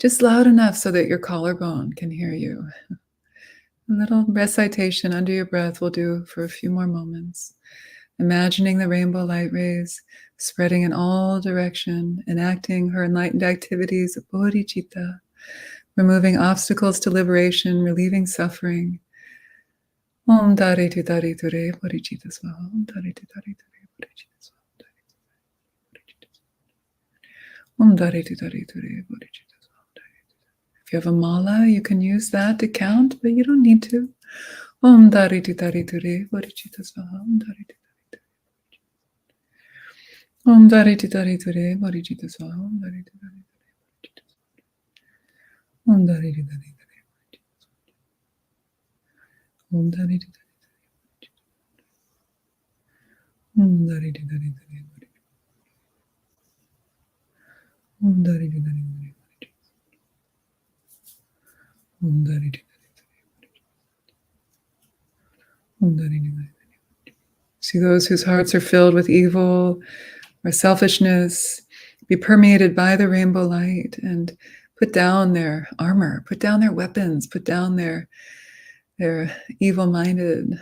just loud enough so that your collarbone can hear you. A little recitation under your breath will do for a few more moments. Imagining the rainbow light rays spreading in all direction, enacting her enlightened activities of bodhicitta, removing obstacles to liberation, relieving suffering. Om Dari Tu Dari Ture Bodhicitta Swaha. Om Dari Tu Dari Ture Bodhicitta Swaha. Om Dari Tu Dari Ture Bodhicitta Swaha. If you have a mala, you can use that to count, but you don't need to. Om Dari Tu Dari Ture Bodhicitta Swaha. Om Dari Tu Om Dari Tu Dari Ture Bodhicitta Swaha. Om Dari Tu Dari Ture Om Dari Tu Dari Om Dari Tu Dari Om Dari Tu Dari Om Dari Tu Dari Om Dari Tu Om Dari Tu Dari. See those whose hearts are filled with evil or selfishness be permeated by the rainbow light and put down their armor, put down their weapons, put down their evil-minded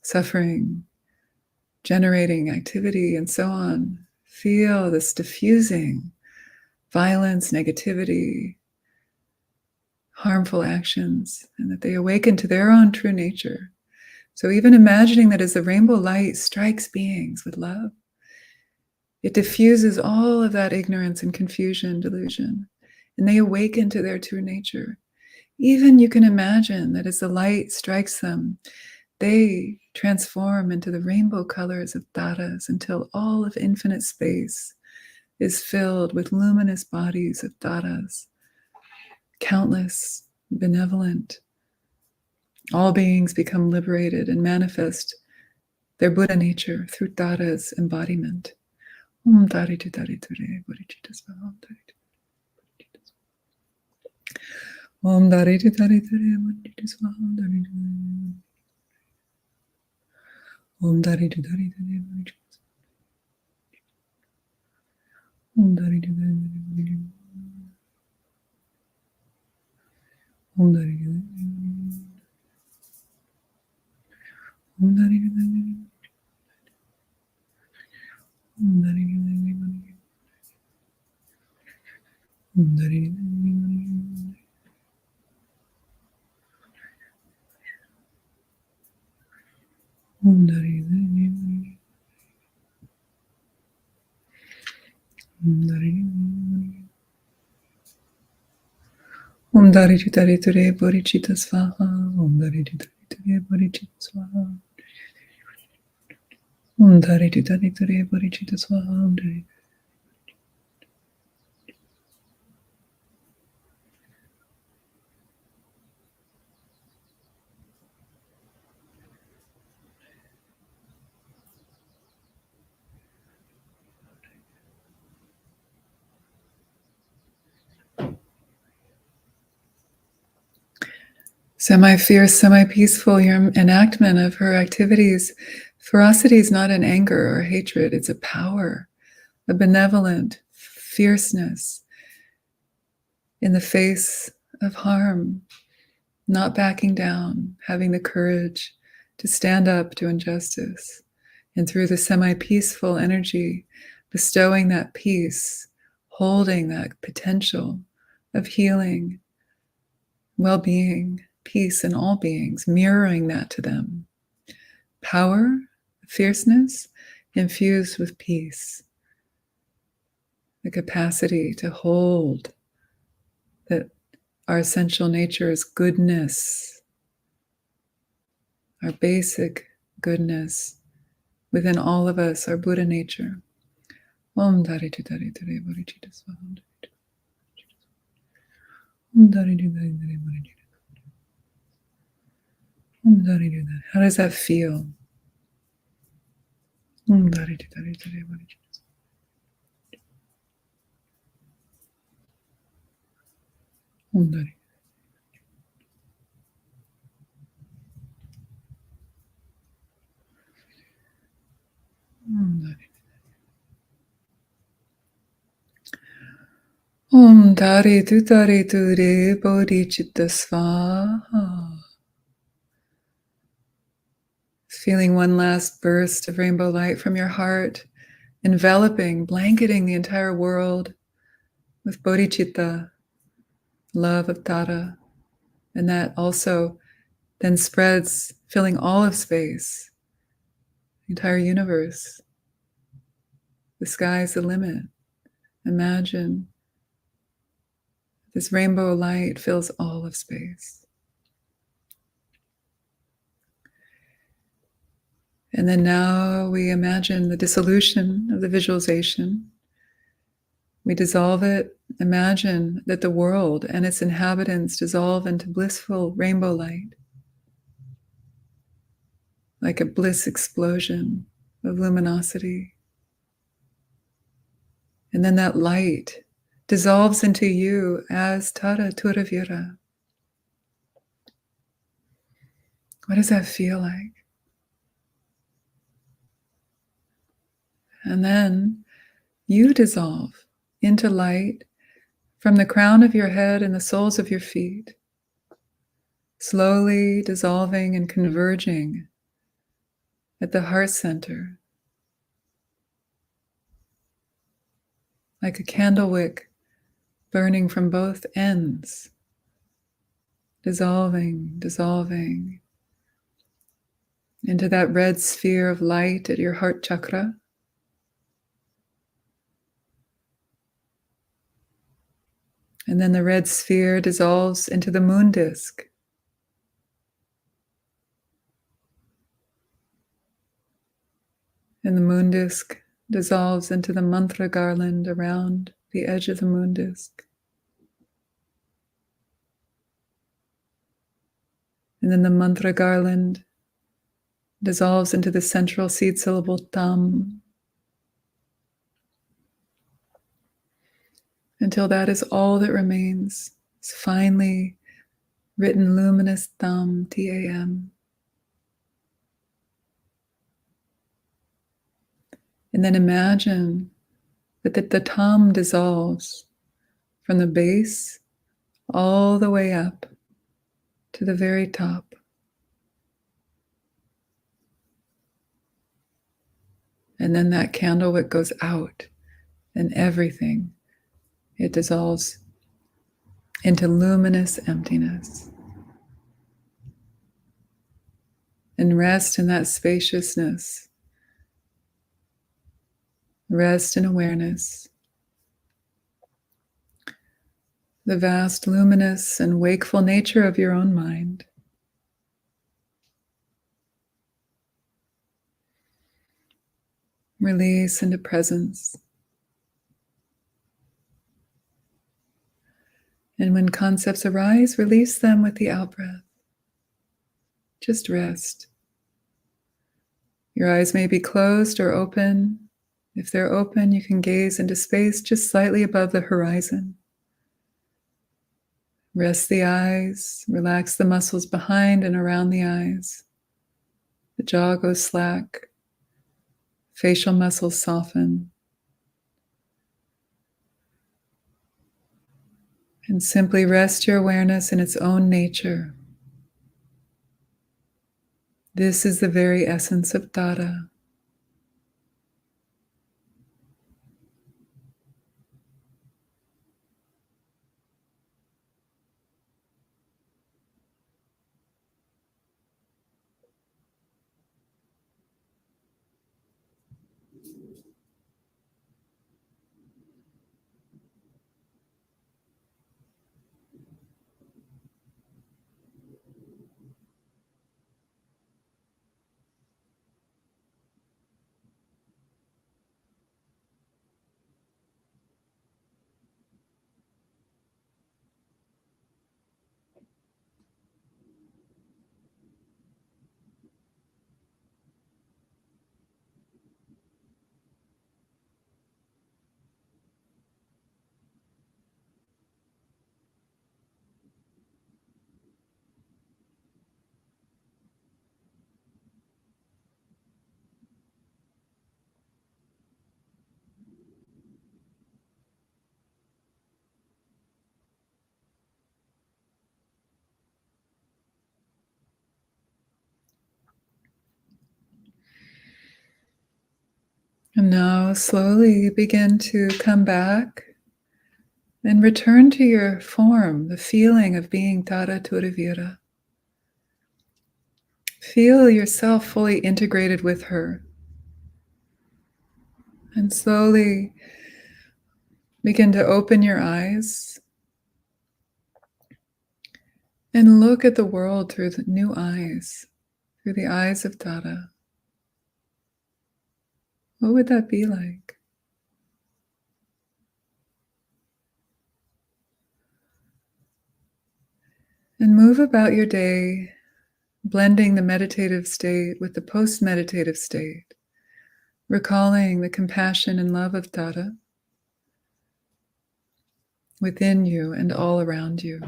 suffering, generating activity, and so on. Feel this diffusing violence, negativity, harmful actions, and that they awaken to their own true nature. So even imagining that as the rainbow light strikes beings with love, it diffuses all of that ignorance and confusion, delusion, and they awaken to their true nature. Even you can imagine that as the light strikes them, they transform into the rainbow colors of Tārās until all of infinite space is filled with luminous bodies of Tārās, countless, benevolent. All beings become liberated and manifest their Buddha nature through Tārās embodiment. Om Dari Tu Dari Ture Bodhicitta Swaha. Om Dari Tu Dari Ture Bodhicitta Swaha. Om Dari Tu Dari Ture Bodhicitta Swaha. Om Dari Tu Dari Ture. Om Dari Tu Dari. Om Dari Tu Dari. Om Dari Tu Dari. Om Dari Tu Dari. Om Dari Tu Dari. Om Dari. Om Dari Tu Dari Ture Bodhicitta Swaha. Om Dari Tu Dari Ture Bodhicitta Swaha. Om Dari Tu Dari Ture Bodhicitta Swaha. Om Dari. Semi-fierce, semi-peaceful, your enactment of her activities. Ferocity is not an anger or hatred, it's a power, a benevolent fierceness in the face of harm, not backing down, having the courage to stand up to injustice. And through the semi-peaceful energy, bestowing that peace, holding that potential of healing, well-being, peace in all beings, mirroring that to them. Power, fierceness, infused with peace. The capacity to hold that our essential nature is goodness, our basic goodness within all of us, our Buddha nature. Om Dari Tu Dari Ture Bodhicitta Swaha. Om Dari Tu Dari Ture Bodhicitta. Om Dari Tu Dari. How does that feel? Om Dari Tu Dari Ture Bodhicitta. Om Dari. Om Dari. Om Tari Ture Bodhicitta Svaha. Feeling one last burst of rainbow light from your heart, enveloping, blanketing the entire world with bodhicitta, love of Tārā. And that also then spreads, filling all of space, the entire universe. The sky's the limit. Imagine this rainbow light fills all of space. And then now we imagine the dissolution of the visualization. We dissolve it. Imagine that the world and its inhabitants dissolve into blissful rainbow light, like a bliss explosion of luminosity. And then that light dissolves into you as Tara Turavira. What does that feel like? And then you dissolve into light from the crown of your head and the soles of your feet, slowly dissolving and converging at the heart center, like a candle wick burning from both ends, dissolving into that red sphere of light at your heart chakra. And then the red sphere dissolves into the moon disk. And the moon disk dissolves into the mantra garland around the edge of the moon disk. And then the mantra garland dissolves into the central seed syllable tam, until that is all that remains. It's finely written luminous tam, T-A-M. And then imagine that the tam dissolves from the base all the way up to the very top. And then that candle wick goes out and everything, it dissolves into luminous emptiness. And rest in that spaciousness. Rest in awareness. The vast, luminous, and wakeful nature of your own mind. Release into presence. And when concepts arise, release them with the out-breath. Just rest. Your eyes may be closed or open. If they're open, you can gaze into space just slightly above the horizon. Rest the eyes, relax the muscles behind and around the eyes. The jaw goes slack. Facial muscles soften. And simply rest your awareness in its own nature. This is the very essence of Tārā. And now slowly begin to come back and return to your form, the feeling of being Tārā Turavira. Feel yourself fully integrated with her. And slowly begin to open your eyes and look at the world through the new eyes, through the eyes of Tārā. What would that be like? And move about your day, blending the meditative state with the post-meditative state, recalling the compassion and love of Tārā within you and all around you.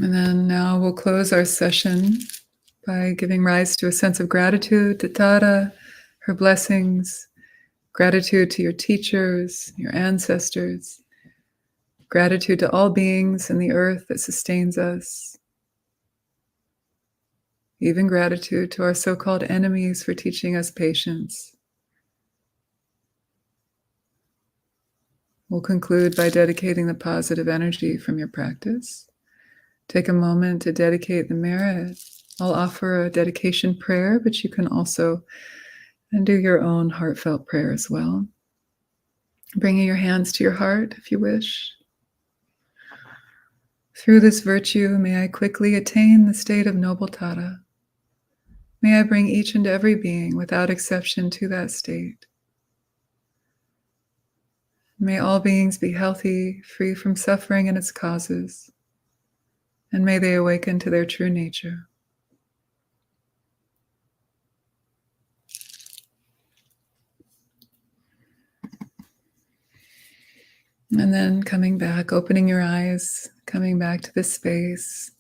And then now we'll close our session by giving rise to a sense of gratitude to Tārā, her blessings, gratitude to your teachers, your ancestors, gratitude to all beings in the earth that sustains us, even gratitude to our so-called enemies for teaching us patience. We'll conclude by dedicating the positive energy from your practice. Take a moment to dedicate the merit. I'll offer a dedication prayer, but you can also do your own heartfelt prayer as well. Bringing your hands to your heart if you wish. Through this virtue, may I quickly attain the state of noble Tārā. May I bring each and every being without exception to that state. May all beings be healthy, free from suffering and its causes, and may they awaken to their true nature. And then coming back, opening your eyes, coming back to this space.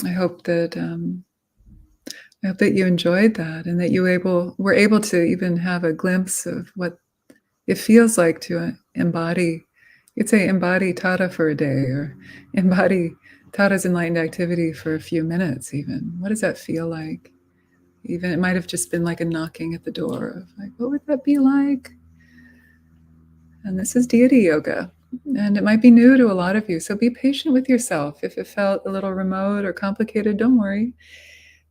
I hope that you enjoyed that, and that you were able to even have a glimpse of what it feels like to embody. You'd say embody Tārā for a day, or embody Tāra's enlightened activity for a few minutes even. What does that feel like? Even it might have just been like a knocking at the door of like, what would that be like? And this is deity yoga, and it might be new to a lot of you. So be patient with yourself. If it felt a little remote or complicated, don't worry.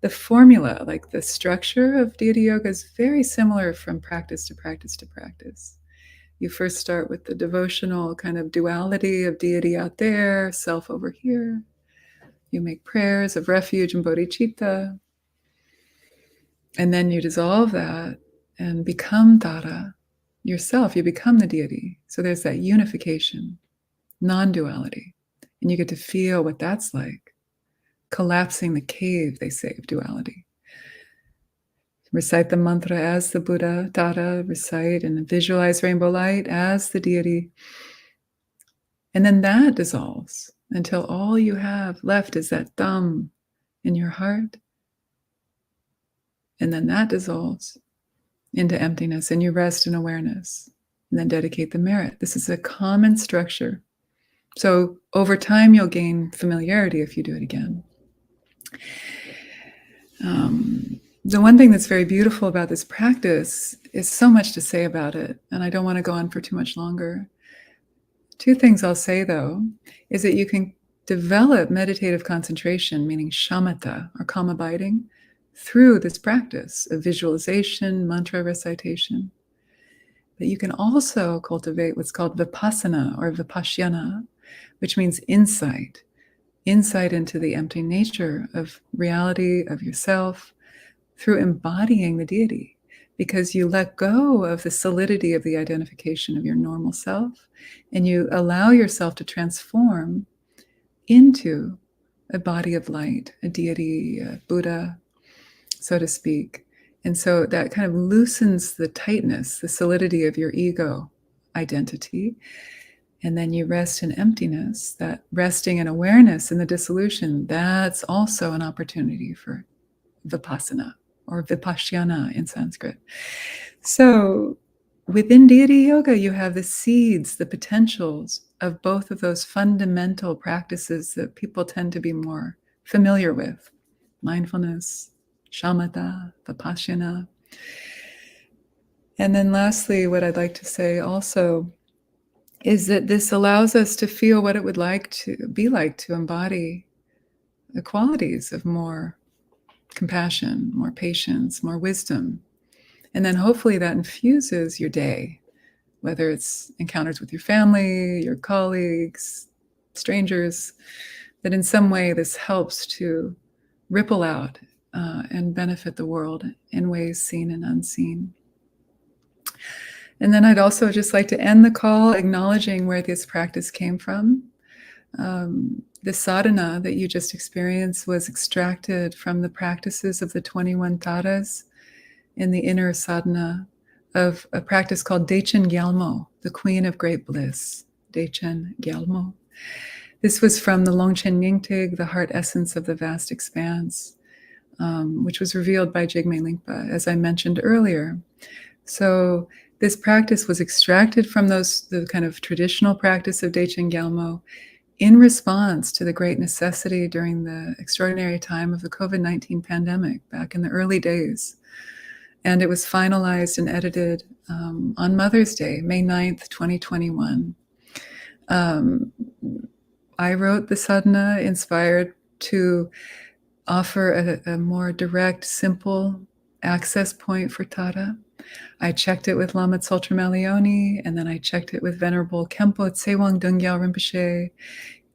The formula, like the structure of deity yoga, is very similar from practice to practice to practice. You first start with the devotional kind of duality of deity out there, self over here. You make prayers of refuge and bodhicitta. And then you dissolve that and become Tārā yourself. You become the deity. So there's that unification, non-duality. And you get to feel what that's like. Collapsing the cave, they say, of duality. Recite the mantra as the Buddha, Tārā, recite and visualize rainbow light as the deity. And then that dissolves until all you have left is that thumb in your heart. And then that dissolves into emptiness, and you rest in awareness, and then dedicate the merit. This is a common structure. So over time, you'll gain familiarity if you do it again. The one thing that's very beautiful about this practice is so much to say about it, and I don't want to go on for too much longer. Two things I'll say, though, is that you can develop meditative concentration, meaning shamatha, or calm abiding, through this practice of visualization, mantra recitation. But you can also cultivate what's called vipassana or vipassana, which means insight into the empty nature of reality, of yourself, through embodying the deity, because you let go of the solidity of the identification of your normal self, and you allow yourself to transform into a body of light, a deity, a Buddha, so to speak. And so that kind of loosens the tightness, the solidity of your ego identity. And then you rest in emptiness, that resting in awareness in the dissolution, that's also an opportunity for vipassana or vipassana in Sanskrit. So within deity yoga, you have the seeds, the potentials of both of those fundamental practices that people tend to be more familiar with: mindfulness, shamatha, vipassana. And then lastly, what I'd like to say also is that this allows us to feel what it would like to be like to embody the qualities of more compassion, more patience, more wisdom. And then hopefully that infuses your day, whether it's encounters with your family, your colleagues, strangers, that in some way this helps to ripple out and benefit the world in ways seen and unseen. And then I'd also just like to end the call acknowledging where this practice came from. The sadhana that you just experienced was extracted from the practices of the 21 Tārās in the inner sadhana of a practice called Dechen Gyalmo, the Queen of Great Bliss. Dechen Gyalmo. This was from the Longchen Nyingtig, the heart essence of the vast expanse, which was revealed by Jigme Lingpa, as I mentioned earlier. So this practice was extracted from the kind of traditional practice of Dechen Gyalmo in response to the great necessity during the extraordinary time of the COVID-19 pandemic back in the early days. And it was finalized and edited on Mother's Day, May 9th, 2021. I wrote the sadhana inspired to offer a more direct, simple access point for Tārā. I checked it with Lama Tsultrim Elioni, and then I checked it with Venerable Khenpo Tsewang Dungyal Rinpoche.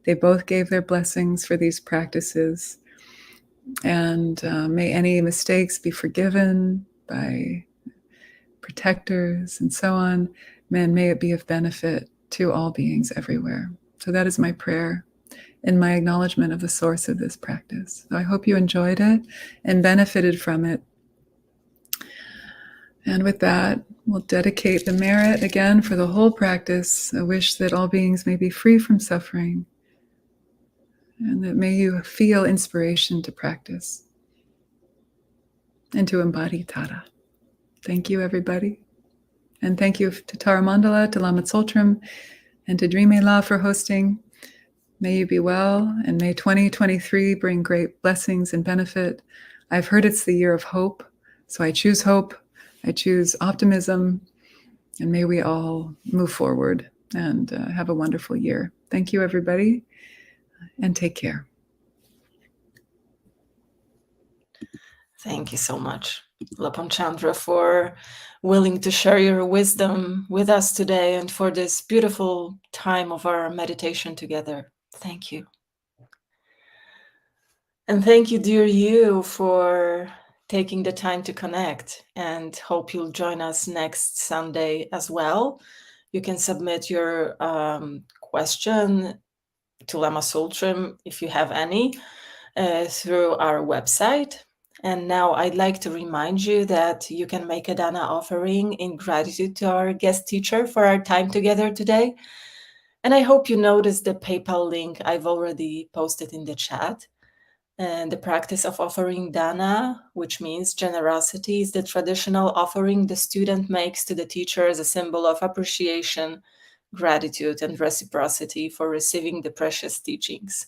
They both gave their blessings for these practices. And may any mistakes be forgiven by protectors and so on. And may it be of benefit to all beings everywhere. So that is my prayer and my acknowledgement of the source of this practice. So I hope you enjoyed it and benefited from it. And with that, we'll dedicate the merit again for the whole practice, a wish that all beings may be free from suffering, and that may you feel inspiration to practice and to embody Tārā. Thank you, everybody. And thank you to Tara Mandala, to Lama Tsultrim, and to Drimé La for hosting. May you be well, and may 2023 bring great blessings and benefit. I've heard it's the year of hope, so I choose hope. I choose optimism, and may we all move forward and have a wonderful year. Thank you, everybody, and take care. Thank you so much, Lopön Chandra, for willing to share your wisdom with us today and for this beautiful time of our meditation together. Thank you. And thank you, dear you, for taking the time to connect, and hope you'll join us next Sunday as well. You can submit your question to Lama Tsultrim, if you have any, through our website. And now I'd like to remind you that you can make a dana offering in gratitude to our guest teacher for our time together today. And I hope you noticed the PayPal link I've already posted in the chat. And the practice of offering dana, which means generosity, is the traditional offering the student makes to the teacher as a symbol of appreciation, gratitude, and reciprocity for receiving the precious teachings.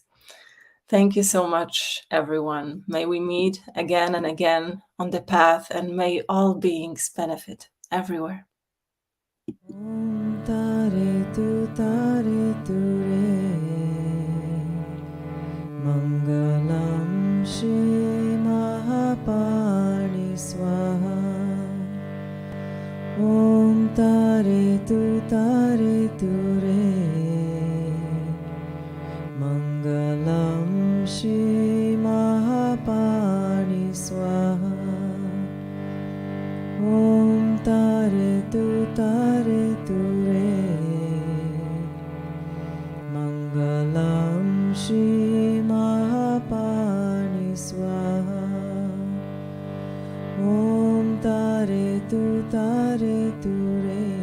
Thank you so much, everyone. May we meet again and again on the path, and may all beings benefit everywhere. Om Tare Tu Re Mangalam Shri Mahapani Swaha. Om Tare Tu Re Mangalam Shri Mahapani Swaha. Om Tare Tu Re Mangalam Shri Mahapani Swaha. Om Tare Tu Re